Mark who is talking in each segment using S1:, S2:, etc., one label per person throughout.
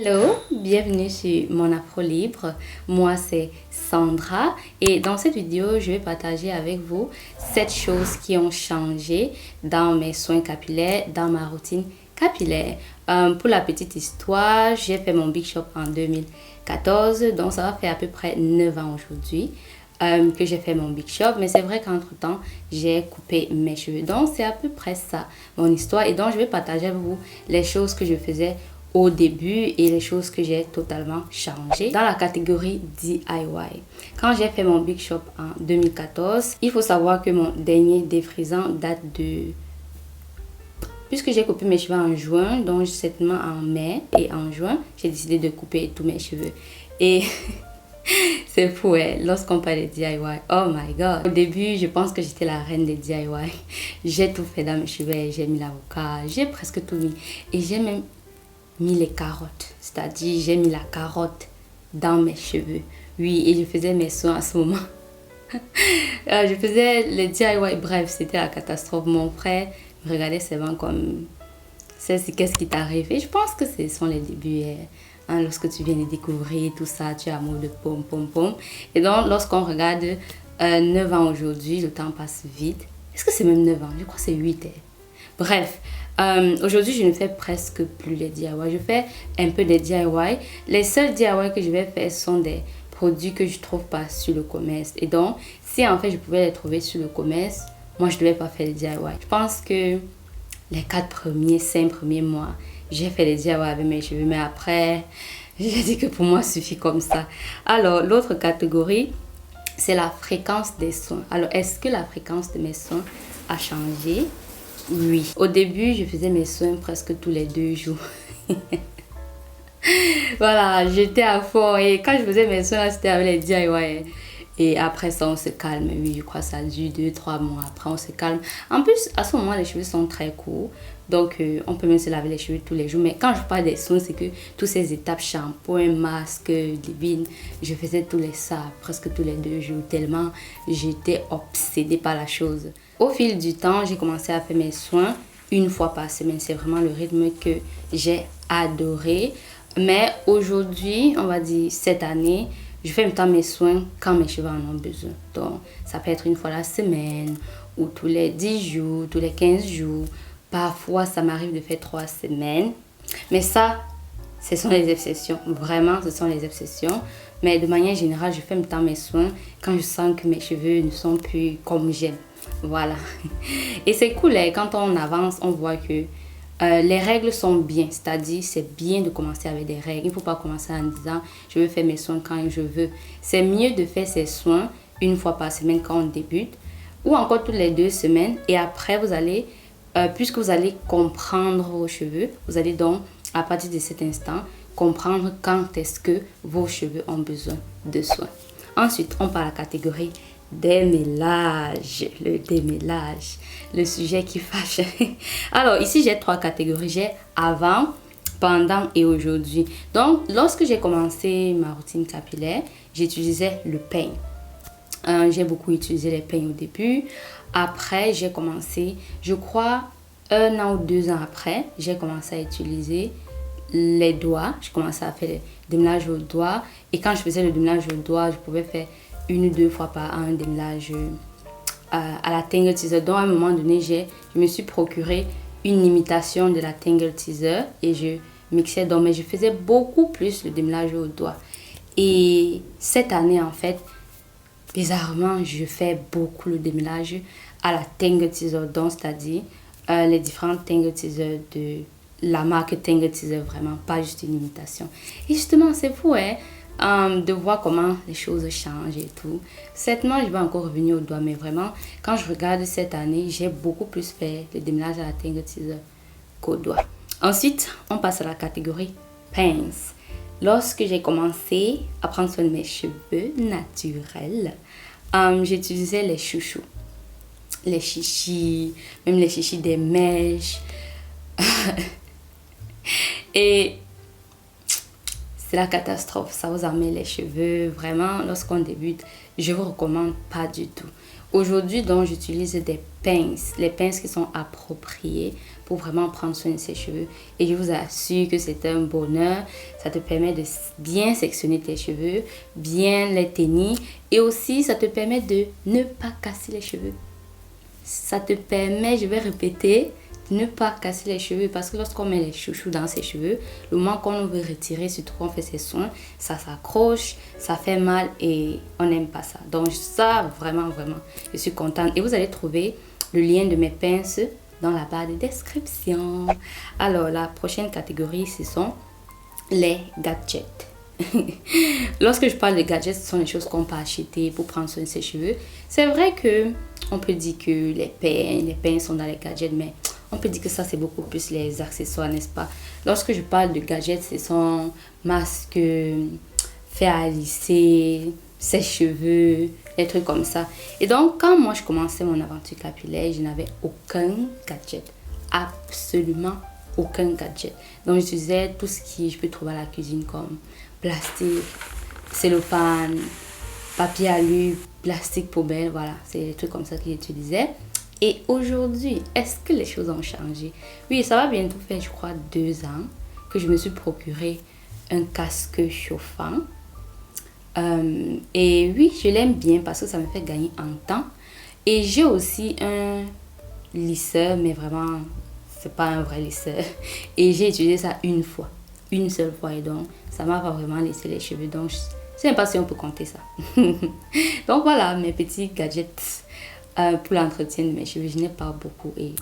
S1: Hello, bienvenue sur mon Afro Libre. Moi, c'est Sandra et dans cette vidéo, je vais partager avec vous 7 choses qui ont changé dans mes soins capillaires, dans ma routine capillaire. Pour la petite histoire, j'ai fait mon Big Shop en 2014, donc ça va faire à peu près 9 ans aujourd'hui que j'ai fait mon Big Shop. Mais c'est vrai qu'entre-temps, j'ai coupé mes cheveux. Donc, c'est à peu près ça, mon histoire. Et donc, je vais partager avec vous les choses que je faisais au début et les choses que j'ai totalement changé dans la catégorie DIY. Quand j'ai fait mon Big Shop en 2014, il faut savoir que mon dernier défrisant date de... Puisque j'ai coupé mes cheveux en juin, donc certainement en mai et en juin, j'ai décidé de couper tous mes cheveux. Et c'est fou, ouais, lorsqu'on parle de DIY, oh my god. Au début, je pense que j'étais la reine des DIY. J'ai tout fait dans mes cheveux, j'ai mis l'avocat, j'ai presque tout mis. Et j'ai même mis les carottes, c'est-à-dire j'ai mis la carotte dans mes cheveux. Oui, et je faisais mes soins à ce moment. Je faisais les DIY, bref, c'était la catastrophe. Mon frère me regardait seulement comme, qu'est-ce qui t'arrive? Et je pense que ce sont les débuts. Hein, lorsque tu viens de découvrir tout ça, tu as amour de pom pom pom. Et donc, lorsqu'on regarde 9 ans aujourd'hui, le temps passe vite. Est-ce que c'est même 9 ans? Je crois que c'est 8 ans. Bref, aujourd'hui, je ne fais presque plus les DIY. Je fais un peu des DIY. Les seuls DIY que je vais faire sont des produits que je ne trouve pas sur le commerce. Et donc, si en fait je pouvais les trouver sur le commerce, moi, je ne devais pas faire les DIY. Je pense que les 5 premiers mois, j'ai fait les DIY avec mes cheveux. Mais après, j'ai dit que pour moi, ça suffit comme ça. Alors, l'autre catégorie, c'est la fréquence des soins. Alors, est-ce que la fréquence de mes soins a changé? Oui. Au début, je faisais mes soins presque tous les 2 jours. Voilà, j'étais à fond. Et quand je faisais mes soins, c'était avec les DIY. Et après ça, on se calme. Oui, je crois que ça dure 2-3 mois. Après, on se calme. En plus, à ce moment, les cheveux sont très courts. Donc, on peut même se laver les cheveux tous les jours. Mais quand je parle des soins, c'est que toutes ces étapes, shampoing, masque, leave-in, je faisais ça presque tous les 2 jours. Tellement j'étais obsédée par la chose. Au fil du temps, j'ai commencé à faire mes soins 1 fois par semaine. C'est vraiment le rythme que j'ai adoré. Mais aujourd'hui, on va dire cette année, je fais même temps mes soins quand mes cheveux en ont besoin. Donc, ça peut être 1 fois la semaine, ou tous les 10 jours, tous les 15 jours. Parfois, ça m'arrive de faire 3 semaines. Mais ça, ce sont les exceptions. Vraiment, ce sont les exceptions. Mais de manière générale, je fais même temps mes soins quand je sens que mes cheveux ne sont plus comme j'aime. Voilà. Et c'est cool, hein, quand on avance, on voit que les règles sont bien. C'est-à-dire, c'est bien de commencer avec des règles. Il ne faut pas commencer en disant, je veux faire mes soins quand je veux. C'est mieux de faire ses soins 1 fois par semaine quand on débute. Ou encore toutes les 2 semaines. Et après, vous allez, puisque vous allez comprendre vos cheveux, vous allez donc, à partir de cet instant, comprendre quand est-ce que vos cheveux ont besoin de soins. Ensuite, on parle à la catégorie démêlage, le démêlage, le sujet qui fâche. Alors ici j'ai 3 catégories, j'ai avant, pendant et aujourd'hui. Donc lorsque j'ai commencé ma routine capillaire, j'utilisais le peigne. J'ai beaucoup utilisé les peignes au début. Après j'ai commencé, je crois 1 an ou 2 ans après, j'ai commencé à utiliser les doigts. Je commençais à faire le démêlage aux doigts. Et quand je faisais le démêlage aux doigts, je pouvais faire 1 ou 2 fois par an un démêlage à la Tangle Teezer. Donc à un moment donné, je me suis procuré une imitation de la Tangle Teezer et je mixais donc, mais je faisais beaucoup plus le démêlage aux doigts. Et cette année, en fait, bizarrement, je fais beaucoup le démêlage à la Tangle Teezer, donc c'est-à-dire les différentes Tangle Teezer de la marque Tangle Teezer, vraiment, pas juste une imitation. Et justement, c'est fou, hein? De voir comment les choses changent et tout. Certainement, je vais encore revenir au doigt, mais vraiment, quand je regarde cette année, j'ai beaucoup plus fait le démêlage à la Tangle Teezer qu'au doigt. Ensuite, on passe à la catégorie pince. Lorsque j'ai commencé à prendre soin de mes cheveux naturels, j'utilisais les chouchous, les chichis, même les chichis des mèches. Et c'est la catastrophe. Ça vous emmène les cheveux. Vraiment, lorsqu'on débute, je vous recommande pas du tout. Aujourd'hui, donc, j'utilise des pinces. Les pinces qui sont appropriées pour vraiment prendre soin de ses cheveux. Et je vous assure que c'est un bonheur. Ça te permet de bien sectionner tes cheveux, bien les tenir. Et aussi, ça te permet de ne pas casser les cheveux. Ça te permet, je vais répéter, de ne pas casser les cheveux. Parce que lorsqu'on met les chouchous dans ses cheveux, le moment qu'on veut retirer, surtout qu'on fait ses soins, ça s'accroche, ça fait mal et on n'aime pas ça. Donc ça, vraiment, je suis contente. Et vous allez trouver le lien de mes pinces dans la barre de description. Alors, la prochaine catégorie, ce sont les gadgets. Lorsque je parle de gadgets, ce sont les choses qu'on peut acheter pour prendre soin de ses cheveux. C'est vrai que on peut dire que les pinces sont dans les gadgets, mais on peut dire que ça, c'est beaucoup plus les accessoires, n'est-ce pas? Lorsque je parle de gadgets, ce sont masques, fer à lisser, sèche-cheveux, des trucs comme ça. Et donc, quand moi, je commençais mon aventure capillaire, je n'avais aucun gadget. Absolument aucun gadget. Donc, j'utilisais tout ce que je peux trouver à la cuisine comme plastique, cellophane, papier alu, plastique poubelle, voilà. C'est des trucs comme ça que j'utilisais. Et aujourd'hui, est-ce que les choses ont changé? Oui, ça va bientôt faire, je crois, 2 ans que je me suis procuré un casque chauffant. Et oui, je l'aime bien parce que ça me fait gagner en temps. Et j'ai aussi un lisseur, mais vraiment, c'est pas un vrai lisseur. Et j'ai utilisé ça une seule fois. Et donc, ça m'a pas vraiment laissé les cheveux. Donc, je sais même pas si on peut compter ça. Donc voilà, mes petits gadgets pour l'entretien de mes cheveux. Je n'ai pas beaucoup et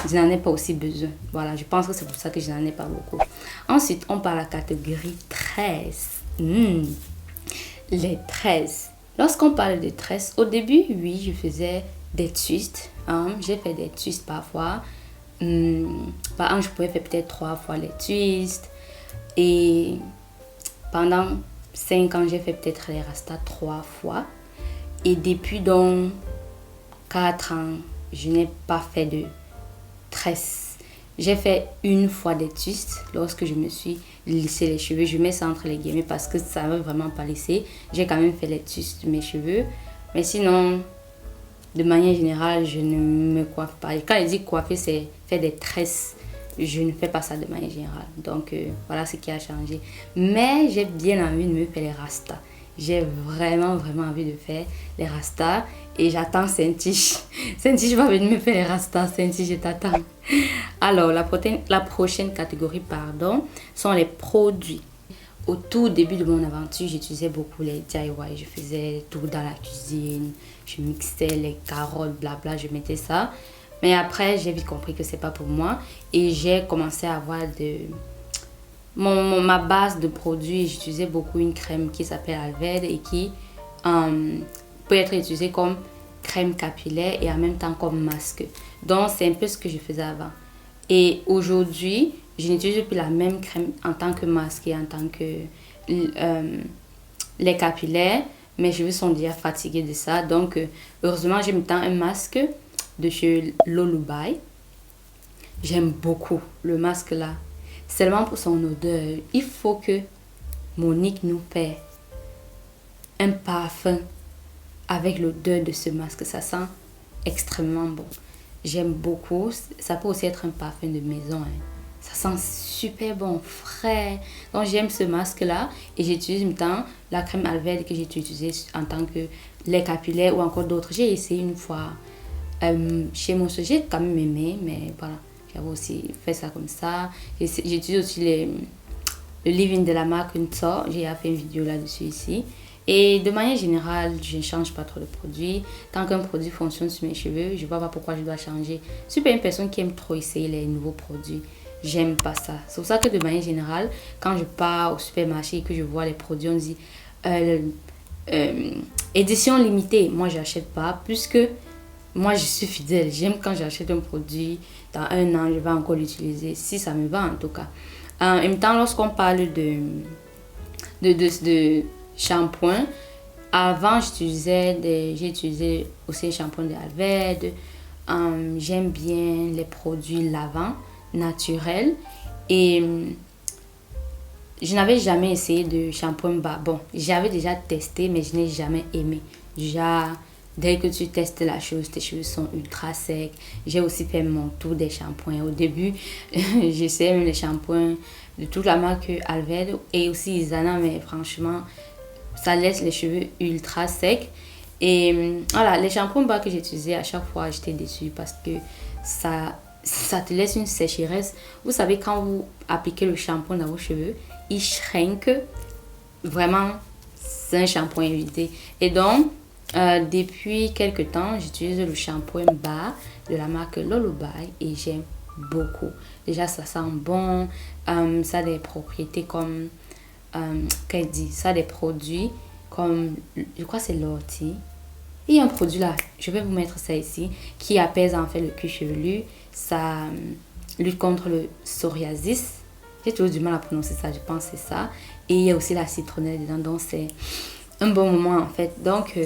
S1: je n'en ai pas aussi besoin. Voilà, je pense que c'est pour ça que je n'en ai pas beaucoup. Ensuite, on parle de la catégorie 13. Les tresses. Lorsqu'on parle de tresses, au début, oui, je faisais des twists. J'ai fait des twists parfois. Par an, je pouvais faire peut-être 3 fois les twists. Et pendant 5 ans, j'ai fait peut-être les rastas 3 fois. Et depuis donc 4 ans, je n'ai pas fait de tresses. J'ai fait une fois des twists lorsque je me suis lissé les cheveux. Je mets ça entre les guillemets parce que ça ne veut vraiment pas lisser. J'ai quand même fait les twists de mes cheveux. Mais sinon, de manière générale, je ne me coiffe pas. Et quand je dis coiffer, c'est faire des tresses. Je ne fais pas ça de manière générale. Donc, voilà ce qui a changé. Mais j'ai bien envie de me faire les rastas. J'ai vraiment envie de faire les rastas. Et j'attends Saint-Tige. Saint-Tige va venir me faire les rastas. Saint-Tige, je t'attends. Alors, la prochaine catégorie, sont les produits. Au tout début de mon aventure, j'utilisais beaucoup les DIY. Je faisais tout dans la cuisine. Je mixais les carottes, blabla, je mettais ça. Mais après, j'ai vite compris que c'est pas pour moi. Et j'ai commencé à avoir ma base de produits. J'utilisais beaucoup une crème qui s'appelle Alverde et qui peut être utilisée comme crème capillaire et en même temps comme masque. Donc, c'est un peu ce que je faisais avant. Et aujourd'hui, je n'utilise plus la même crème en tant que masque et en tant que les capillaires. Mes cheveux sont déjà fatigués de ça. Donc, heureusement, j'ai maintenant un masque de chez Lolubai. J'aime beaucoup le masque là. Seulement pour son odeur. Il faut que Monique nous paie un parfum avec l'odeur de ce masque. Ça sent extrêmement bon. J'aime beaucoup. Ça peut aussi être un parfum de maison. Ça sent super bon, frais. Donc j'aime ce masque là. Et j'utilise maintenant la crème Alverde que j'ai utilisée en tant que lait capillaire ou encore d'autres. J'ai essayé une fois chez mon soeur. J'ai quand même aimé. Mais voilà, j'avais aussi fait ça comme ça. J'utilise aussi le leave-in de la marque Unso. J'ai fait une vidéo là-dessus ici. Et de manière générale, je ne change pas trop de produits. Tant qu'un produit fonctionne sur mes cheveux, je ne vois pas pourquoi je dois changer. Je ne suis pas une personne qui aime trop essayer les nouveaux produits. J'aime pas ça. C'est pour ça que de manière générale, quand je pars au supermarché et que je vois les produits, on dit édition limitée. Moi, je n'achète pas puisque moi, je suis fidèle. J'aime quand j'achète un produit, dans 1 an, je vais encore l'utiliser. Si ça me va en tout cas. En même temps, lorsqu'on parle de shampoing, avant j'ai utilisé aussi les shampoings de Alverde. J'aime bien les produits lavants naturels et je n'avais jamais essayé de shampoing bas. Bon, j'avais déjà testé, mais je n'ai jamais aimé. Déjà, dès que tu testes la chose, tes cheveux sont ultra secs. J'ai aussi fait mon tour des shampoings. Au début, j'essayais même les shampoings de toute la marque Alved et aussi Isana, mais franchement, ça laisse les cheveux ultra secs. Et voilà, les shampoings bas que j'utilisais, à chaque fois, j'étais déçue parce que ça te laisse une sécheresse. Vous savez, quand vous appliquez le shampoing dans vos cheveux, ils shrinkent. Vraiment, c'est un shampoing évité. Et donc, depuis quelques temps, j'utilise le shampoing bas de la marque Lullaby et j'aime beaucoup. Déjà, ça sent bon. Ça a des propriétés comme... qu'elle dit? Ça a des produits comme... Je crois que c'est l'ortie. Il y a un produit là, je vais vous mettre ça ici, qui apaise en fait le cuir chevelu. Ça lutte contre le psoriasis. J'ai toujours du mal à prononcer ça, je pense que c'est ça. Et il y a aussi la citronnelle dedans, donc c'est un bon moment en fait. Donc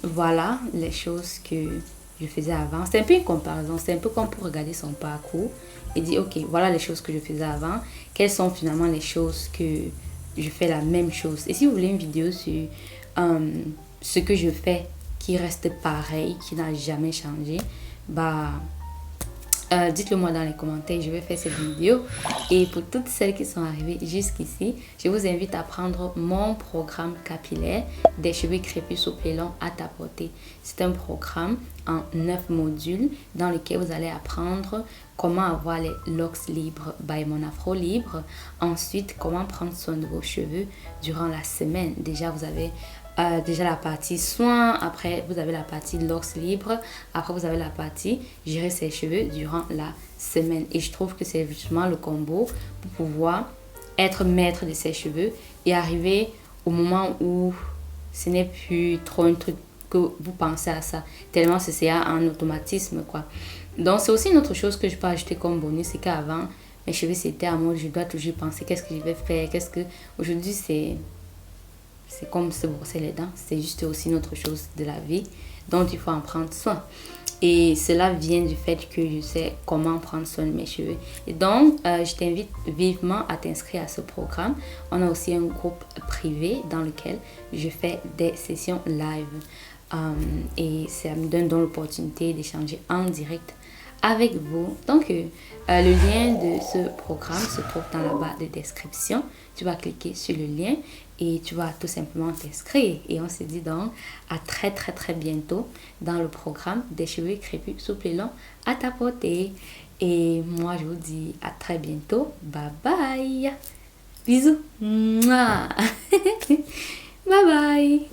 S1: voilà les choses que je faisais avant. C'est un peu une comparaison, c'est un peu comme pour regarder son parcours et dire ok, voilà les choses que je faisais avant. Quelles sont finalement les choses que je fais la même chose. Et si vous voulez une vidéo sur ce que je fais qui reste pareil, qui n'a jamais changé, bah dites-le moi dans les commentaires, je vais faire cette vidéo. Et pour toutes celles qui sont arrivées jusqu'ici, je vous invite à prendre mon programme capillaire des cheveux crépus souples et longs à ta portée. C'est un programme en 9 modules dans lequel vous allez apprendre comment avoir les locks libres by Mon Afro Libre. Ensuite, comment prendre soin de vos cheveux durant la semaine. Déjà, vous avez déjà la partie soins, après vous avez la partie locks libre, après vous avez la partie gérer ses cheveux durant la semaine. Et je trouve que c'est justement le combo pour pouvoir être maître de ses cheveux et arriver au moment où ce n'est plus trop un truc que vous pensez à ça, tellement c'est un automatisme quoi. Donc c'est aussi une autre chose que je peux ajouter comme bonus, c'est qu'avant mes cheveux c'était à moi, je dois toujours penser qu'est-ce que je vais faire, qu'est-ce que aujourd'hui c'est comme se brosser les dents, c'est juste aussi une autre chose de la vie dont il faut en prendre soin. Et cela vient du fait que je sais comment prendre soin de mes cheveux. Et donc, je t'invite vivement à t'inscrire à ce programme. On a aussi un groupe privé dans lequel je fais des sessions live. Et ça me donne donc l'opportunité d'échanger en direct avec vous. Donc, le lien de ce programme se trouve dans la barre de description. Tu vas cliquer sur le lien et tu vas tout simplement t'inscrire. Et on se dit donc à très très très bientôt dans le programme des cheveux crépus souples et longs à ta portée. Et moi, je vous dis à très bientôt. Bye bye. Bisous. Mouah. Bye bye.